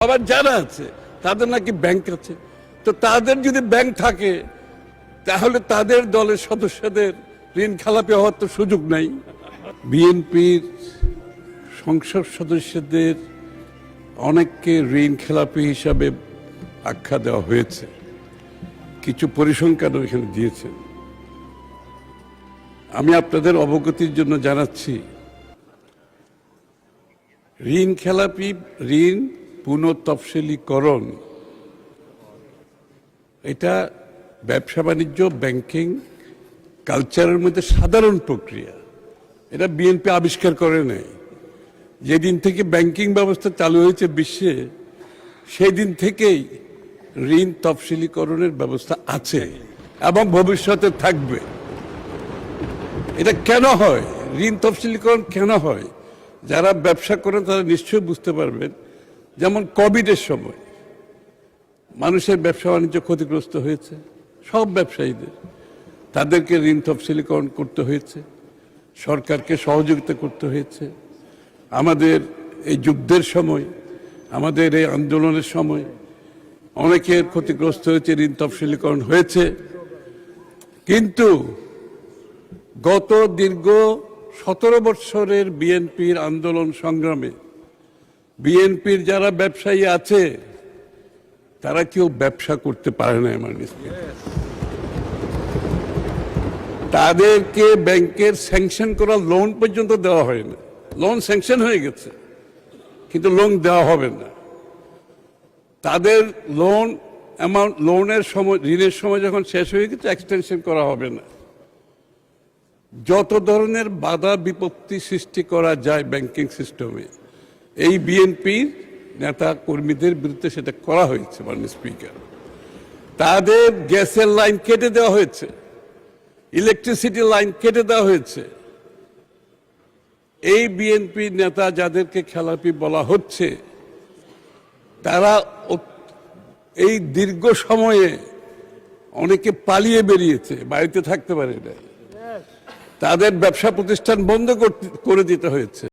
আবার যারা আছে তাদের নাকি ব্যাংক আছে, তো তাদের যদি ব্যাংক থাকে তাহলে তাদের দলের সদস্যদের ঋণ খেলাপি হওয়ার তো সুযোগ নাই। বিএনপির সংসদ সদস্যদের অনেককে ঋণ খেলাপি হিসাবে আখ্যা দেওয়া হয়েছে, কিছু পরিসংখ্যানও এখানে দিয়েছেন। আমি আপনাদের অবগতির জন্য জানাচ্ছি, ঋণ খেলাপি, ঋণ পুনঃতফসিলীকরণ এটা ব্যবসা বাণিজ্য, ব্যাংকিং কালচারের মধ্যে সাধারণ প্রক্রিয়া। এটা বিএনপি আবিষ্কার করে নাই। যেদিন থেকে ব্যাংকিং ব্যবস্থা চালু হয়েছে বিশ্বে, সেই দিন থেকেই ঋণ তফসিলীকরণের ব্যবস্থা আছে এবং ভবিষ্যতে থাকবে। এটা কেন হয়, ঋণ তফসিলীকরণ কেন হয়, যারা ব্যবসা করেন তারা নিশ্চয়ই বুঝতে পারবেন। যেমন কোভিডের সময় মানুষের ব্যবসা বাণিজ্য ক্ষতিগ্রস্ত হয়েছে, সব ব্যবসায়ীদের, তাদেরকে ঋণ তফসিলীকরণ করতে হয়েছে, সরকারকে সহযোগিতা করতে হয়েছে। আমাদের এই যুদ্ধের সময়, আমাদের এই আন্দোলনের সময় অনেকের ক্ষতিগ্রস্ত হয়েছে, ঋণ তফসিলীকরণ হয়েছে। কিন্তু গত দীর্ঘ 17 বৎসরের বিএনপির আন্দোলন সংগ্রামে বিএনপির যারা ব্যবসায়ী আছে তারা কেউ ব্যবসা করতে পারে না। তাদেরকে ব্যাংকের স্যাংশন করা লোন পর্যন্ত দেওয়া হয় না। লোন স্যাংশন হয়ে গেছে কিন্তু লোন দেওয়া হবে না। তাদের লোন অ্যামাউন্ট, লোনের সময়, ঋণের সময় যখন শেষ হয়ে গেছে এক্সটেনশন করা হবে না। যত ধরনের বাধা বিপত্তি সৃষ্টি করা যায় ব্যাংকিং সিস্টেমে, এই বিএনপির নেতা কর্মীদের বিরুদ্ধে সেটা করা হয়েছে। মাননীয় স্পিকার, তাদের গ্যাসের লাইন কেটে দেওয়া হয়েছে, ইলেকট্রিসিটি লাইন কেটে দেওয়া হয়েছে। এই বিএনপি নেতা যাদেরকে খেলাপি বলা হচ্ছে, তারা এই দীর্ঘ সময়ে অনেকে পালিয়ে বেরিয়েছে, বাড়িতে থাকতে পারে না, তাদের ব্যবসা প্রতিষ্ঠান বন্ধ করে দিতে হয়েছে।